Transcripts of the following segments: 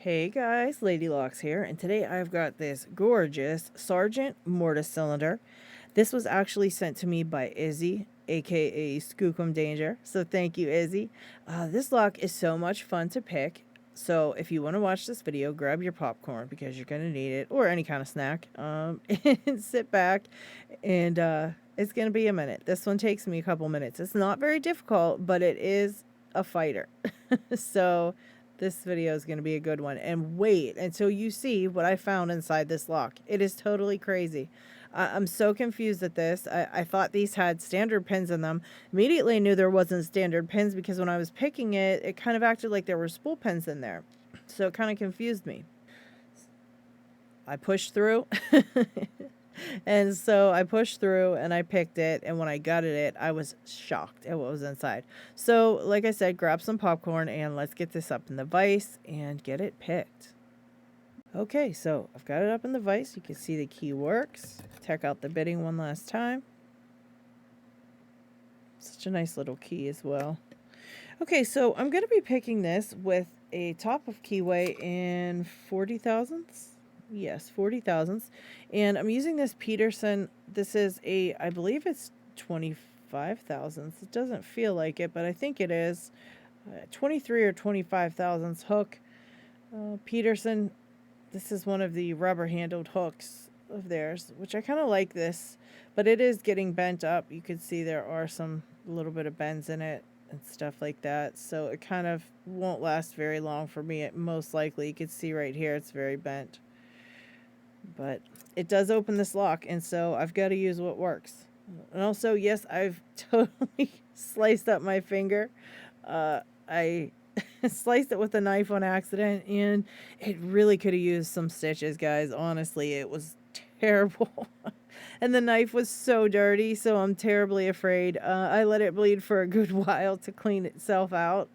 Hey guys, Lady Locks here, and today I've got this gorgeous Sargent Mortice cylinder. This was actually sent to me by Izzy, aka Skookum Danger, so thank you, Izzy. This lock is so much fun to pick, so if you want to watch this video, grab your popcorn because you're going to need it, or any kind of snack, and sit back, and it's going to be a minute. This one takes me a couple minutes. It's not very difficult, but it is a fighter. So this video is going to be a good one. And wait until you see what I found inside this lock. It is totally crazy. I'm so confused at this. I thought these had standard pins in them. Immediately knew there wasn't standard pins because when I was picking it, it kind of acted like there were spool pins in there. So it kind of confused me. I pushed through. And so I pushed through and I picked it, and when I got it, I was shocked at what was inside. So, like I said, grab some popcorn and let's get this up in the vise and get it picked. Okay, so I've got it up in the vise. You can see the key works. Check out the bitting one last time. Such a nice little key as well. Okay, so I'm going to be picking this with a top of keyway in 40 thousandths. Yes, 40 thousandths. And I'm using this Peterson. This is I believe it's 25 thousandths. It doesn't feel like it, but I think it is. 23 or 25 thousandths hook. Peterson. This is one of the rubber handled hooks of theirs, which I kind of like this, but it is getting bent up. You can see there are some little bit of bends in it and stuff like that. So it kind of won't last very long for me. It most likely, you can see right here, it's very bent. But it does open this lock, and so I've got to use what works. And also, yes, I've totally sliced up my finger. I sliced it with a knife on accident, and it really could have used some stitches, guys. Honestly, it was terrible. And the knife was so dirty, so I'm terribly afraid. I let it bleed for a good while to clean itself out.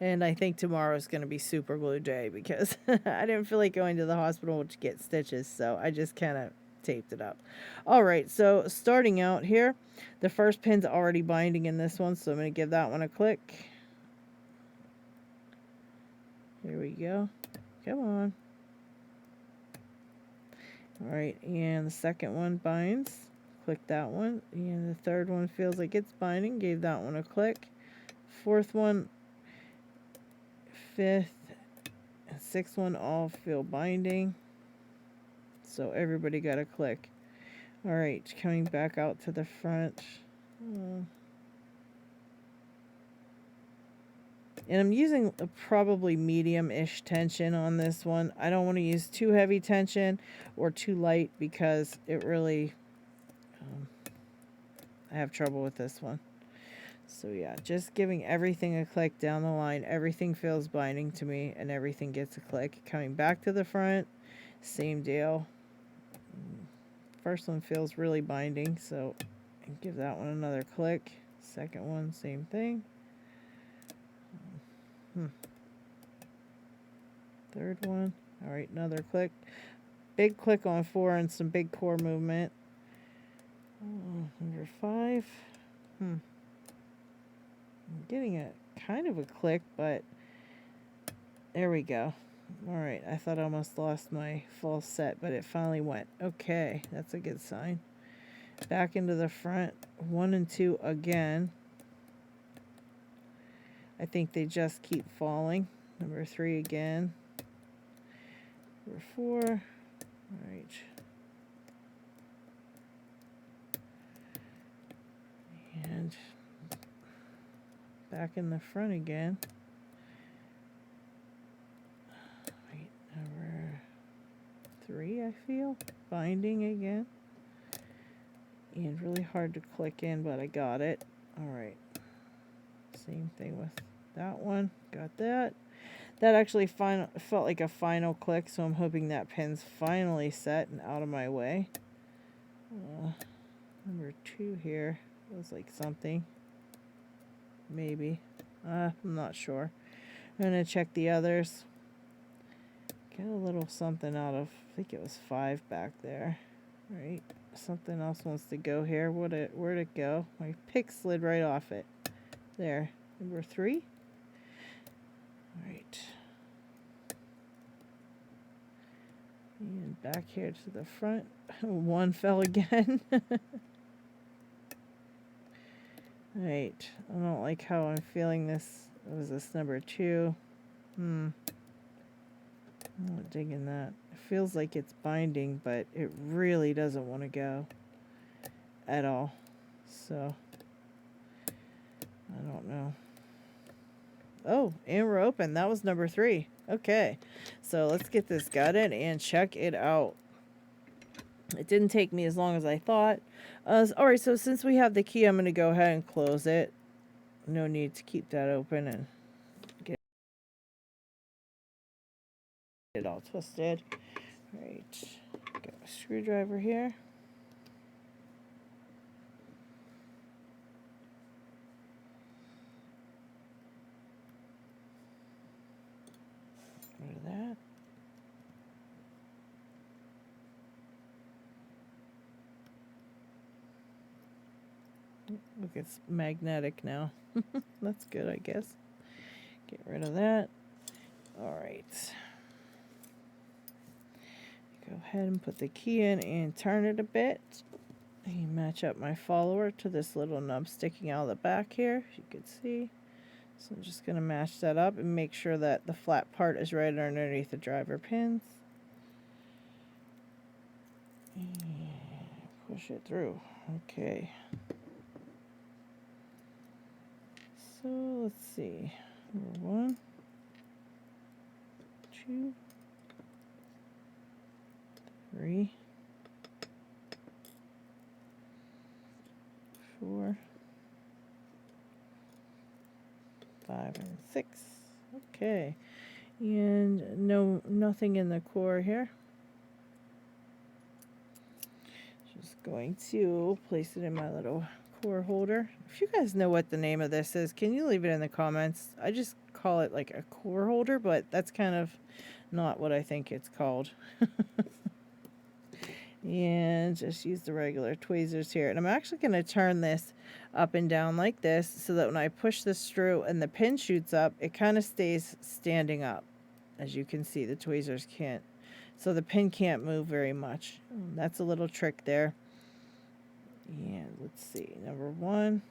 And I think tomorrow is going to be super glue day because I didn't feel like going to the hospital to get stitches. So I just kind of taped it up. All right, so starting out here, the first pin's already binding in this one. So I'm going to give that one a click. There we go. Come on. All right, and the second one binds. Click that one. And the third one feels like it's binding. Gave that one a click. Fourth one, fifth, and sixth one all feel binding. So everybody got a click. All right, coming back out to the front. And I'm using a probably medium-ish tension on this one. I don't want to use too heavy tension or too light because it really, I have trouble with this one. So yeah, just giving everything a click down the line. Everything feels binding to me and everything gets a click. Coming back to the front, same deal. First one feels really binding, so give that one another click. Second one, same thing. Third one. All right, another click. Big click on 4 and some big core movement. Number 5. I'm getting a kind of a click, but there we go. All right, I thought I almost lost my full set, but it finally went. Okay, that's a good sign. Back into the front, 1 and 2 again. I think they just keep falling. Number 3 again. Number 4. All right. And back in the front again. Wait, number 3, I feel. Binding again. And really hard to click in, but I got it. All right. Same thing with that one. Got that. That actually felt like a final click, so I'm hoping that pin's finally set and out of my way. Number 2 here was like something. Maybe. I'm not sure. I'm going to check the others. Get a little something out of, I think it was 5 back there. All right. Something else wants to go here. Where'd it go? My pick slid right off it. There. Number 3. All right. And back here to the front. One fell again. Alright, I don't like how I'm feeling this. Was this number 2? I'm not digging that. It feels like it's binding, but it really doesn't want to go at all. So, I don't know. Oh, and we're open. That was number 3. Okay, so let's get this gutted and check it out. It didn't take me as long as I thought. Alright, so since we have the key, I'm going to go ahead and close it. No need to keep that open and get it all twisted. Alright, got a screwdriver here. Rid of that. Look, it's magnetic now. That's good, I guess. Get rid of that. Alright. Go ahead and put the key in and turn it a bit. And match up my follower to this little nub sticking out of the back here, as you can see. So I'm just going to match that up and make sure that the flat part is right underneath the driver pins. And push it through. Okay. So let's see. Number 1, 2, 3, 4, 5, and 6. Okay. And nothing in the core here. Just going to place it in my little core holder. If you guys know what the name of this is, can you leave it in the comments? I just call it like a core holder, but that's kind of not what I think it's called. And just use the regular tweezers here. And I'm actually going to turn this up and down like this so that when I push this through and the pin shoots up, it kind of stays standing up. As you can see, the tweezers can't, so the pin can't move very much. That's a little trick there. And let's see, number 1.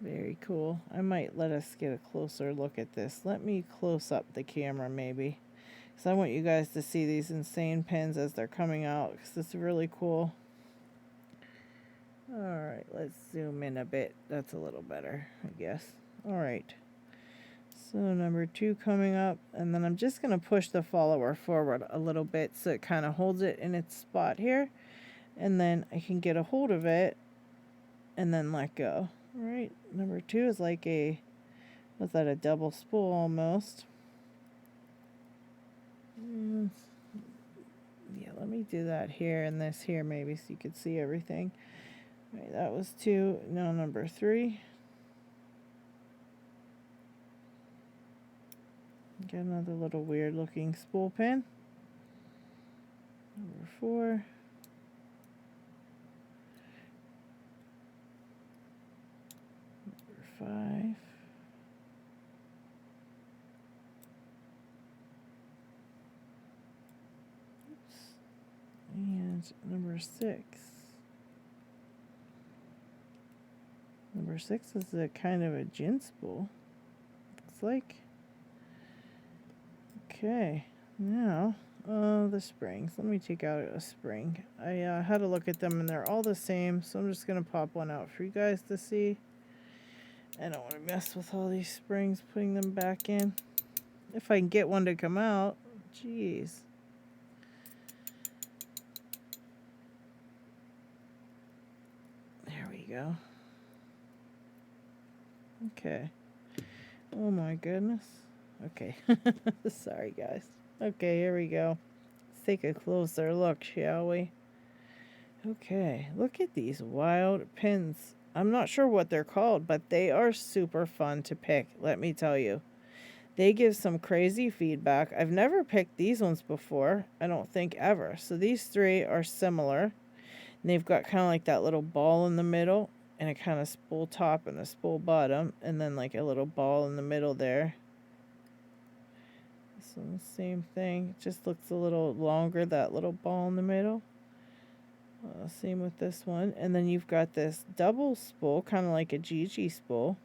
Very cool. I might let us get a closer look at this. Let me close up the camera maybe, because I want you guys to see these insane pins as they're coming out, because it's really cool. Alright, let's zoom in a bit. That's a little better, I guess. Alright. So number 2 coming up, and then I'm just going to push the follower forward a little bit so it kind of holds it in its spot here, and then I can get a hold of it and then let go. Alright, number 2 is like a, what's that, a double spool almost. Yeah, let me do that here and this here maybe so you could see everything. Alright, that was 2. Now number 3. Get another little weird looking spool pin. Number 4. Number 5. Oops. And number 6. Number 6 is a kind of a gin spool. Looks like. Okay, now, the springs. Let me take out a spring. I had a look at them and they're all the same, so I'm just going to pop one out for you guys to see. I don't want to mess with all these springs, putting them back in. If I can get one to come out. Jeez. There we go. Okay. Oh my goodness. Okay. Sorry, guys. Okay, here we go. Let's take a closer look, shall we? Okay, look at these wild pins. I'm not sure what they're called, but they are super fun to pick, let me tell you. They give some crazy feedback. I've never picked these ones before. I don't think ever. So these 3 are similar. And they've got kind of like that little ball in the middle. and a kind of spool top and a spool bottom, and then like a little ball in the middle there. This one, same thing, it just looks a little longer, that little ball in the middle. Same with this one, and then you've got this double spool, kind of like a GG spool,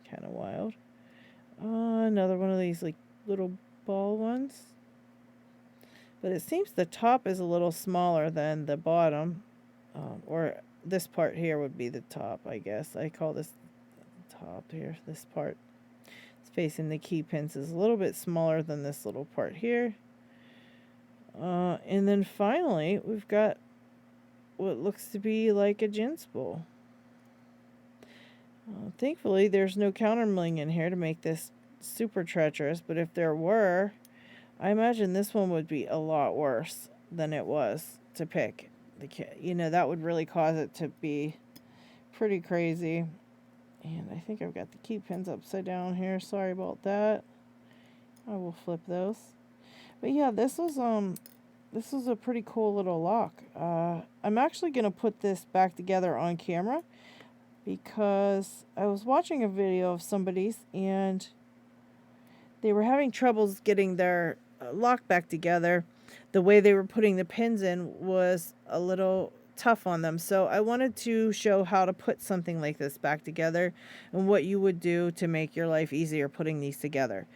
kind of wild. Another one of these like little ball ones, but it seems the top is a little smaller than the bottom, or this part here would be the top, I guess. I call this the top here. This part is facing the key pins is a little bit smaller than this little part here. And then finally, we've got what looks to be like a gin spool. Thankfully, there's no countermilling in here to make this super treacherous, but if there were, I imagine this one would be a lot worse than it was to pick. You know, that would really cause it to be pretty crazy. And I think I've got the key pins upside down here. Sorry about that. I will flip those. But yeah, this was a pretty cool little lock. I'm actually going to put this back together on camera because I was watching a video of somebody's and they were having troubles getting their lock back together. The way they were putting the pins in was a little tough on them. So I wanted to show how to put something like this back together and what you would do to make your life easier putting these together.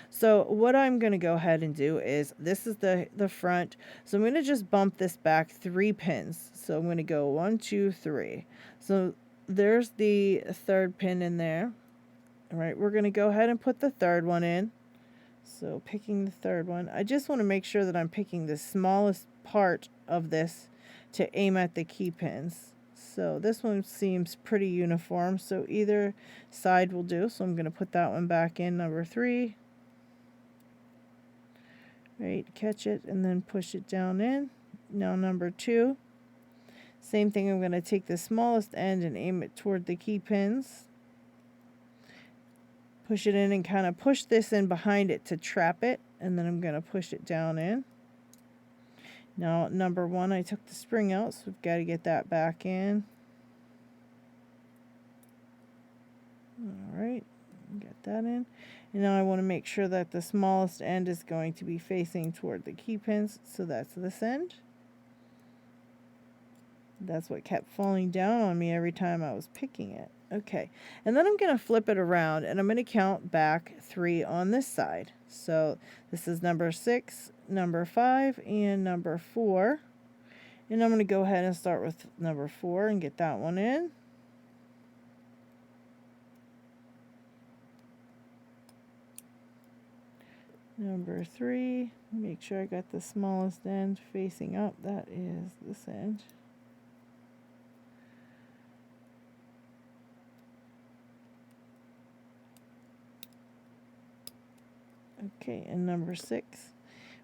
So what I'm going to go ahead and do is, this is the front. So I'm going to just bump this back 3 pins. So I'm going to go 1, 2, 3. So there's the third pin in there. All right, we're going to go ahead and put the third one in. So picking the third one, I just want to make sure that I'm picking the smallest part of this to aim at the key pins. So this one seems pretty uniform, so either side will do. So I'm going to put that one back in, number 3. Right, catch it and then push it down in. Now number 2. Same thing, I'm going to take the smallest end and aim it toward the key pins. Push it in and kind of push this in behind it to trap it, and then I'm going to push it down in. Now number 1, I took the spring out, so we've got to get that back in. Alright, get that in. And now I want to make sure that the smallest end is going to be facing toward the key pins, so that's this end. That's what kept falling down on me every time I was picking it. Okay, and then I'm going to flip it around and I'm going to count back 3 on this side. So this is number 6, number 5, and number 4. And I'm going to go ahead and start with number 4 and get that one in. Number 3, make sure I got the smallest end facing up. That is this end. Okay, and number 6,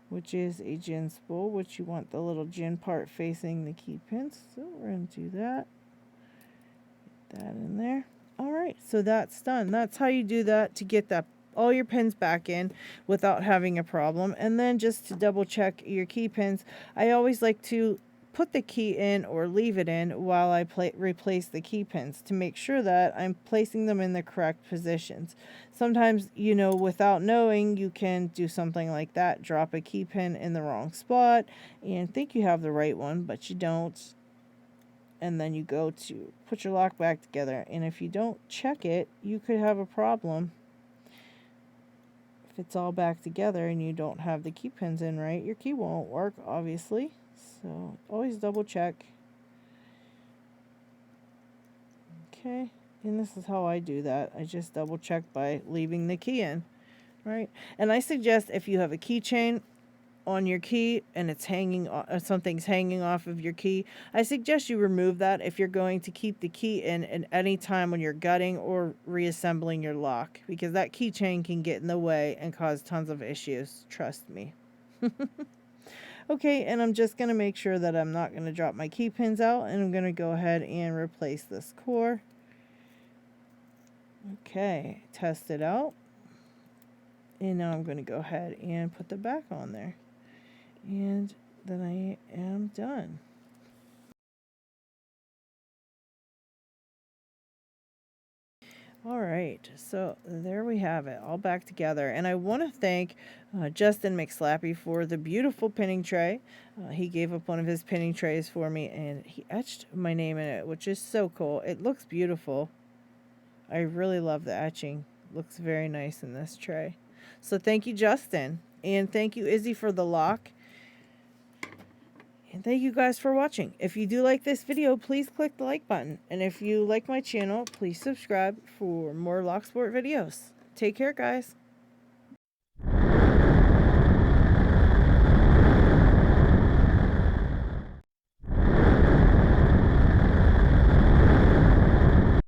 which is a gin spool, which you want the little gin part facing the key pins. So we're going to do that. Get that in there. All right, so that's done. That's how you do that to get that all your pins back in without having a problem. And then just to double check your key pins, I always like to put the key in or leave it in while I replace the key pins to make sure that I'm placing them in the correct positions. Sometimes, you know, without knowing, you can do something like that, drop a key pin in the wrong spot and think you have the right one, but you don't. And then you go to put your lock back together, and if you don't check it, you could have a problem. If it's all back together and you don't have the key pins in right, your key won't work, obviously. So always double check. Okay, and this is how I do that. I just double check by leaving the key in, right? And I suggest if you have a keychain on your key and it's hanging, something's hanging off of your key, I suggest you remove that if you're going to keep the key in at any time when you're gutting or reassembling your lock, because that keychain can get in the way and cause tons of issues. Trust me. Okay, and I'm just going to make sure that I'm not going to drop my key pins out, and I'm going to go ahead and replace this core. Okay, test it out. And now I'm going to go ahead and put the back on there. And then I am done. All right, so there we have it, all back together. And I want to thank Justin McSlappy for the beautiful pinning tray. He gave up one of his pinning trays for me, and he etched my name in it, which is so cool. It looks beautiful. I really love the etching. Looks very nice in this tray. So thank you, Justin. And thank you, Izzy, for the lock. And thank you guys for watching. If you do like this video, please click the like button. And if you like my channel, please subscribe for more Locksport videos. Take care, guys.